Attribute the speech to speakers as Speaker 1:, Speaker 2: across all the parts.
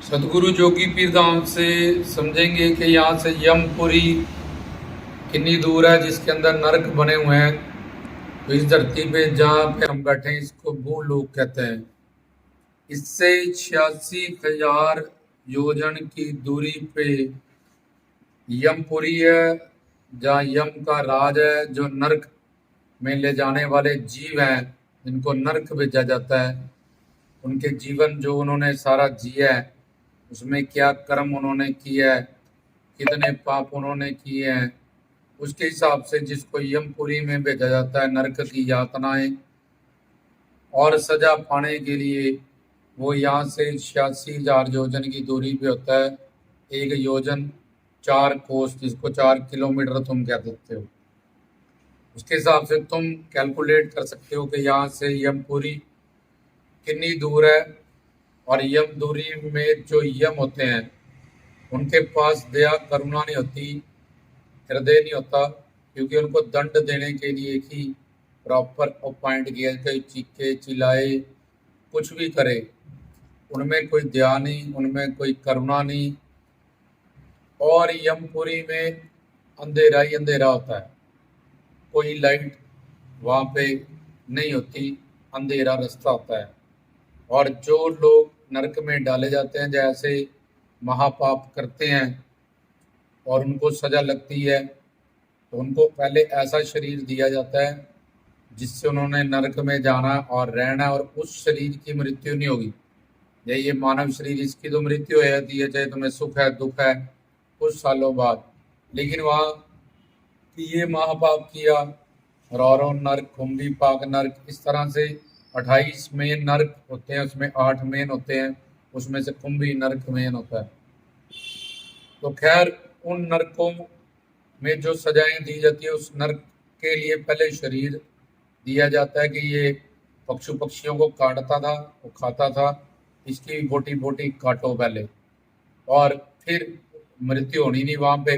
Speaker 1: सदगुरु जोगी पीर धाम से समझेंगे कि यहाँ से यमपुरी कितनी दूर है, जिसके अंदर नरक बने हुए हैं। तो इस धरती पे जहाँ पे हम बैठे हैं इसको भूलोक कहते हैं। इससे 86,000 योजन की दूरी पे यमपुरी है, जहाँ यम का राज है। जो नरक में ले जाने वाले जीव हैं, जिनको नरक भेजा जाता है, उनके जीवन जो उन्होंने सारा जिया है, उसमें क्या कर्म उन्होंने किया है, कितने पाप उन्होंने किए हैं, उसके हिसाब से जिसको यमपुरी में भेजा जाता है नरक की यातनाएं और सजा पाने के लिए, वो यहाँ से 86,000 योजन की दूरी पे होता है। एक योजन 4 कोस, जिसको 4 किलोमीटर तुम कह देते हो। उसके हिसाब से तुम कैलकुलेट कर सकते हो कि यहाँ से यमपुरी कितनी दूर है। और यम दूरी में जो यम होते हैं, उनके पास दया करुणा नहीं होती, हृदय नहीं होता, क्योंकि उनको दंड देने के लिए एक ही प्रॉपर अपॉइंट किया, कहीं चीखे चिल्लाए कुछ भी करे, उनमें कोई दया नहीं, उनमें कोई करुणा नहीं। और यमपुरी में अंधेरा ही अंधेरा होता है, कोई लाइट वहाँ पे नहीं होती, अंधेरा रास्ता होता है। और जो लोग नरक में डाले जाते हैं, जैसे महापाप करते हैं और उनको सजा लगती है, तो उनको पहले ऐसा शरीर दिया जाता है जिससे उन्होंने नरक में जाना और रहना, और उस शरीर की मृत्यु नहीं होगी। ये मानव शरीर, इसकी तो मृत्यु हो जाती है, चाहे तुम्हें सुख है दुख है कुछ सालों बाद। लेकिन वहाँ ये महापाप किया, रौरव नरक, कुंभी पाक नरक, इस तरह से 28 मेन नरक होते हैं, उसमें 8 मेन होते हैं, उसमें से कुंभी नरक मेन होता है। तो खैर, उन नरकों में जो सजाएं दी जाती है, उस नरक के लिए पहले शरीर दिया जाता है कि ये पशु पक्षियों को काटता था, वो खाता था, इसकी बोटी बोटी काटो पहले, और फिर मृत्यु होनी नहीं वहां पे।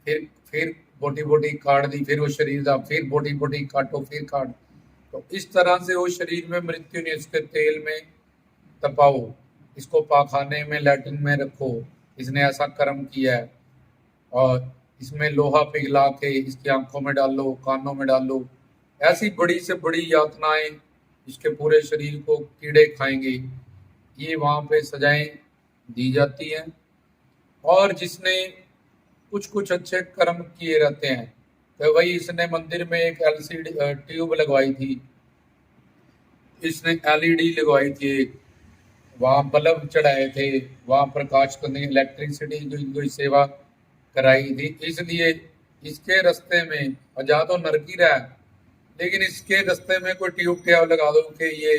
Speaker 1: फिर बोटी बोटी काट दी, फिर वो शरीर था, फिर बोटी बोटी काटो, फिर काट। तो इस तरह से वो शरीर में मृत्यु नहीं, इसके तेल में तपाओ, इसको पाखाने में लैट्रिन में रखो, इसने ऐसा कर्म किया है। और इसमें लोहा पिघला के इसकी आंखों में डालो, कानों में डालो, ऐसी बड़ी से बड़ी यातनाएं, इसके पूरे शरीर को कीड़े खाएंगे, ये वहां पे सजाएं दी जाती हैं। और जिसने कुछ कुछ अच्छे कर्म किए रहते हैं, तो वही इसने मंदिर में एक एलसीडी ट्यूब लगवाई थी, इसने एलईडी लगवाई थी, वहां बल्ब चढ़ाए थे, वहां प्रकाश करने इलेक्ट्रिसिटी की सेवा कराई थी। इसलिए इसके रास्ते में जा तो नरक ही रहा है, लेकिन इसके रास्ते में कोई ट्यूब ट्यूब लगा दो कि ये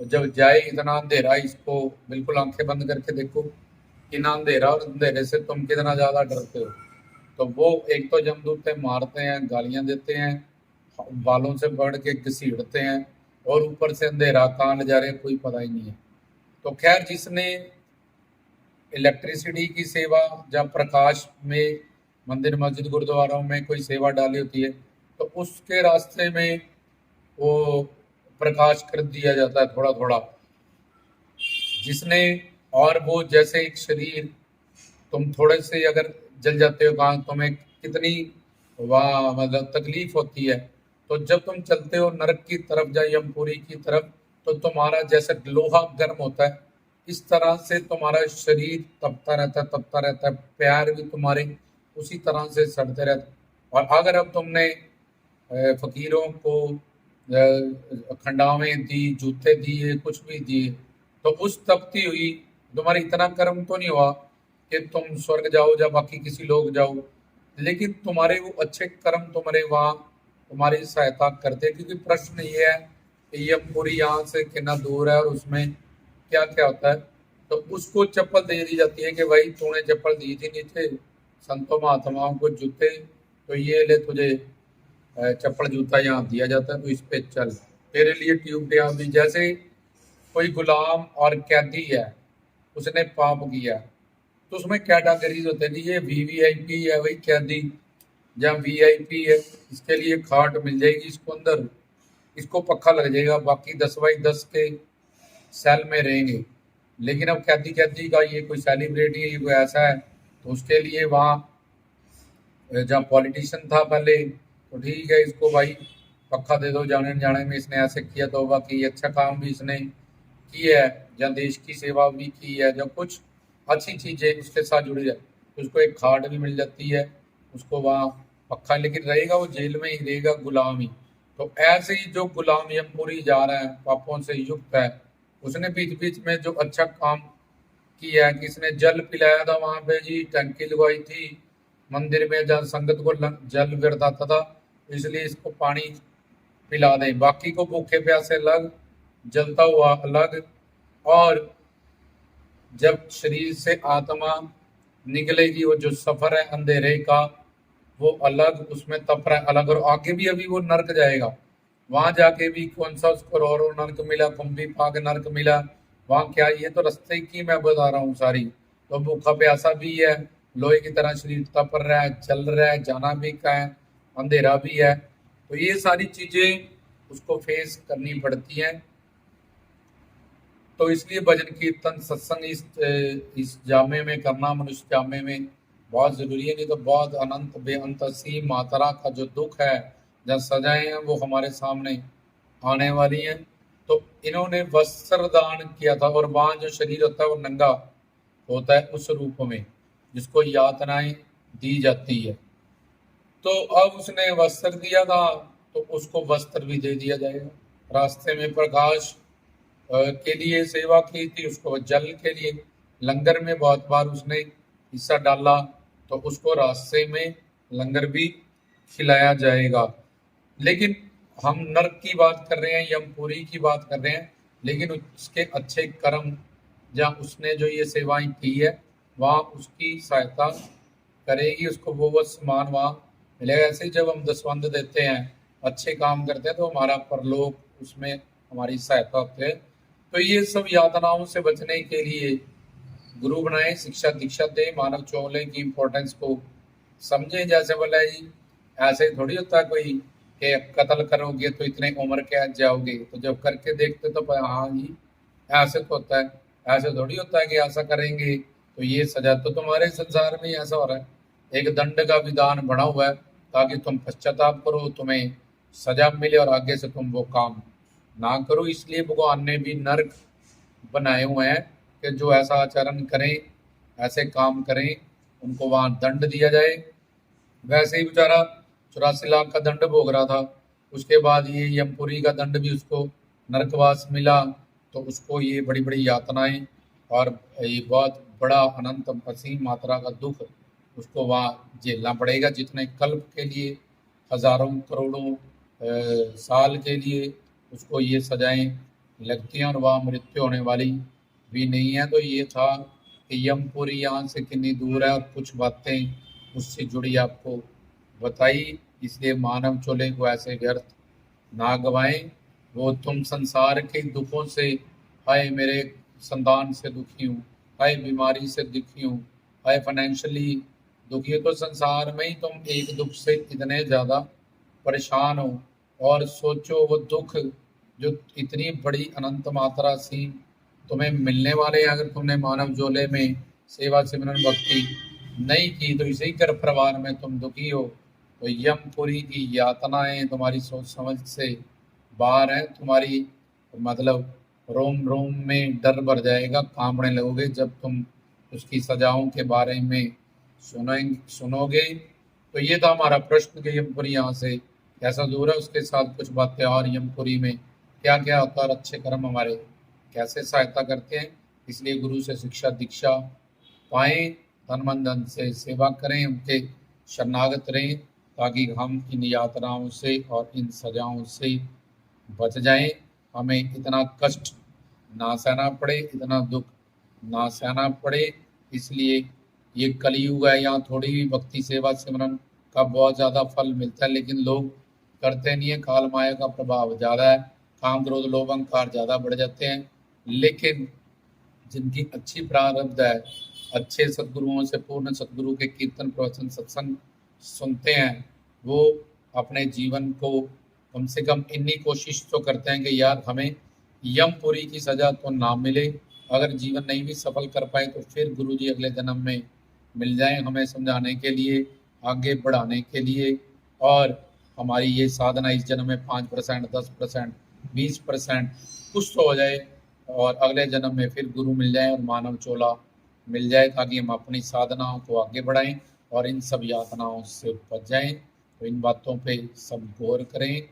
Speaker 1: जब जाए, इतना अंधेरा, इसको बिल्कुल आंखें बंद करके देखो कितना अंधेरा, और अंधेरे से तुम कितना ज्यादा डरते हो। तो वो एक तो जमदूते मारते हैं, गालियां देते हैं, बालों से बढ़ के घसीटते हैं, और ऊपर से अंधेरा कहाँ ले जा रहे कोई पता ही नहीं है। तो खैर, जिसने इलेक्ट्रिसिटी की सेवा, जब प्रकाश में मंदिर मस्जिद गुरुद्वारों में कोई सेवा डाली होती है, तो उसके रास्ते में वो प्रकाश कर दिया जाता है थोड़ा थोड़ा। जिसने, और वो जैसे एक शरीर, तुम थोड़े से अगर जल जाते हो, कहाँ तुम्हें कितनी वाह मतलब तकलीफ होती है। तो जब तुम चलते हो नरक की तरफ या यमपुरी की तरफ, तो तुम्हारा जैसे लोहा गर्म होता है, इस तरह से तुम्हारा शरीर तपता रहता है, तपता रहता है, पैर भी तुम्हारे उसी तरह से सड़ते रहते। और अगर अब तुमने फकीरों को खंडावें दी, जूते दिए, कुछ भी दिए, तो उस तपती हुई, तुम्हारी इतना कर्म तो नहीं हुआ कि तुम स्वर्ग जाओ या बाकी किसी लोग जाओ, लेकिन तुम्हारे वो अच्छे कर्म तुम्हारे वहाँ तुम्हारी सहायता करते। क्योंकि प्रश्न ये है कि यमपुरी यहाँ से कितना दूर है और उसमें क्या क्या होता है। तो उसको चप्पल दे दी जाती है कि भाई तूने चप्पल दी थी नीचे संतों महात्माओं को जूते, तो ये ले तुझे चप्पल जूता यहाँ दिया जाता है, तो इस पे चल, तेरे लिए ट्यूब दिया भी। जैसे कोई गुलाम और कैदी है, उसने पाप किया, तो उसमें कैटेगरीज होते हैं कि ये वीवीआईपी है, वही कैदी, जहाँ वीआईपी है इसके लिए खाट मिल जाएगी, इसको अंदर इसको पक्का लग जाएगा, बाकी 10 बाई 10 के सेल में रहेंगे। लेकिन अब कैदी कैदी का ये कोई सेलिब्रिटी है, ये कोई ऐसा है, तो उसके लिए वहाँ जहाँ पॉलिटिशियन था पहले, तो ठीक है इसको भाई पक्का दे दो, जाने न जाने में इसने ऐसे किया, तौबा की, अच्छा काम भी इसने की है, जहाँ देश की सेवा भी की है, जब कुछ अच्छी चीजें उसके साथ जुड़ी है, तो उसको एक खाट भी मिल जाती है, उसको वहाँ पक्का, लेकिन रहेगा वो जेल में ही रहेगा, गुलाम ही। तो ऐसे ही जो गुलाम यमपुरी जा रहा है, पापों से युक्त है, उसने बीच बीच में जो अच्छा काम किया है, किसने जल पिलाया था वहां पे जी, टंकी लगवाई थी मंदिर में जहाँ संगत को जल व्यर्थ आता था, इसलिए इसको पानी पिला दें, बाकी को भूखे प्यासे अलग, जलता हुआ अलग, और जब शरीर से आत्मा निकलेगी, वो जो सफर है अंधेरे का वो अलग, उसमें तप रहा है अलग, और आगे भी अभी वो नर्क जाएगा, वहां जाके भी कौन सा उसको रो नर्क मिला, कुंभी पाक नर्क मिला, वहां क्या, ये तो रास्ते की मैं बता रहा हूँ सारी। तो भूखा प्यासा भी है, लोहे की तरह शरीर तप रहा है, चल रहा है, जाना भी का है, अंधेरा भी है, तो ये सारी चीजें उसको फेस करनी पड़ती हैं। तो इसलिए भजन कीर्तन सत्संग इस जामे में करना, मनुष्य जामे में बहुत जरूरी है, नहीं तो बहुत अनंत बेअंत असीम मात्रा का जो दुख है, जब सजाएं हैं वो हमारे सामने आने वाली हैं। तो इन्होंने वस्त्र दान किया था, और वहां जो शरीर होता है वो नंगा होता है उस रूप में, जिसको यातनाएं दी जाती है। तो अब उसने वस्त्र दिया था, तो उसको वस्त्र भी दे दिया जाएगा। रास्ते में प्रकाश के लिए सेवा की थी, उसको जल के लिए, लंगर में बहुत बार उसने हिस्सा डाला, तो उसको रास्ते में लंगर भी खिलाया जाएगा। लेकिन हम नरक की बात कर रहे हैं, यमपुरी की बात कर रहे हैं, लेकिन उसके अच्छे कर्म, जहाँ उसने जो ये सेवाएं की है, वहाँ उसकी सहायता करेगी, उसको वो सम्मान वहाँ मिलेगा। ऐसे ही जब हम दसवंध देते हैं, अच्छे काम करते हैं, तो हमारा परलोक उसमें हमारी सहायता होती है। तो ये सब यातनाओं से बचने के लिए गुरु बनाए, शिक्षा दीक्षा दे, मानव चोले की इम्पोर्टेंस को समझे। जैसे बोला जी, ऐसे थोड़ी होता कोई कि कत्ल करोगे तो इतने उम्र के आज जाओगे, तो जब करके देखते तो हाँ जी ऐसे तो होता है, ऐसे थोड़ी होता है कि ऐसा करेंगे तो ये सजा। तो तुम्हारे संसार में ऐसा हो रहा है, एक दंड का विधान बना हुआ है, ताकि तुम पश्चाताप करो, तुम्हें सजा मिले, और आगे से तुम वो काम ना करो। इसलिए भगवान ने भी नर्क बनाए हुए हैं कि जो ऐसा आचरण करें, ऐसे काम करें, उनको वहां दंड दिया जाए। वैसे ही बेचारा 84 लाख का दंड भोग रहा था, उसके बाद ये यमपुरी का दंड भी उसको नरकवास मिला, तो उसको ये बड़ी बड़ी यातनाएं और ये बहुत बड़ा अनंत असीम मात्रा का दुख उसको वहाँ झेलना पड़ेगा, जितने कल्प के लिए, हजारों करोड़ों साल के लिए उसको ये सजाएं लगती हैं, और वहाँ मृत्यु होने वाली भी नहीं है। तो ये था कि यमपुरी यहाँ से कितनी दूर है, और कुछ बातें उससे जुड़ी आपको बताई। इसलिए मानव चोले को ऐसे व्यर्थ ना गवाएं। वो तुम संसार के दुखों से, हाय मेरे संतान से दुखी हूँ, हाय बीमारी से दुखी हूँ, हाय फाइनेंशियली दुखी हो, तो संसार में ही तुम एक दुख से इतने ज़्यादा परेशान हो, और सोचो वो दुख जो इतनी बड़ी अनंत मात्रा सी तुम्हें मिलने वाले, अगर तुमने मानव जोले में सेवा सिमरन भक्ति नहीं की, तो इसी कर परिवार में तुम दुखी हो, तो यमपुरी की यातनाएं तुम्हारी सोच समझ से बाहर है। तुम्हारी मतलब रोम रोम में डर भर जाएगा, कांपने लगोगे जब तुम उसकी सजाओं के बारे में सुनोगे। तो ये था हमारा प्रश्न कि यमपुरी यहाँ से कैसा दूर है, उसके साथ कुछ बातें और यमपुरी में क्या क्या होता है, और अच्छे कर्म हमारे कैसे सहायता करते हैं। इसलिए गुरु से शिक्षा दीक्षा पाएं, तन मन धन से सेवा करें, उनके शरणागत रहें, ताकि हम इन यातनाओं से और इन सजाओं से बच जाएं, हमें इतना कष्ट ना सहना पड़े, इतना दुख ना सहना पड़े। इसलिए ये कलयुग है, यहाँ थोड़ी भी भक्ति सेवा सिमरन का बहुत ज़्यादा फल मिलता है, लेकिन लोग करते नहीं है, काल माया का प्रभाव ज़्यादा है, काम क्रोध लोभ अहंकार ज़्यादा बढ़ जाते हैं। लेकिन जिनकी अच्छी प्रारब्ध है, अच्छे सदगुरुओं से, पूर्ण सदगुरु के कीर्तन प्रवचन सत्संग सुनते हैं, वो अपने जीवन को कम से कम इतनी कोशिश तो करते हैं कि यार हमें यमपुरी की सजा तो ना मिले, अगर जीवन नहीं भी सफल कर पाए तो फिर गुरु जी अगले जन्म में मिल जाएं हमें समझाने के लिए, आगे बढ़ाने के लिए। और हमारी ये साधना इस जन्म में 5%, 10%, 20% कुछ तो हो जाए और अगले जन्म में फिर गुरु मिल जाए और मानव चोला मिल जाए, ताकि हम अपनी साधनाओं को आगे बढ़ाएं और इन सब यातनाओं से बच जाएं। तो इन बातों पे सब गौर करें।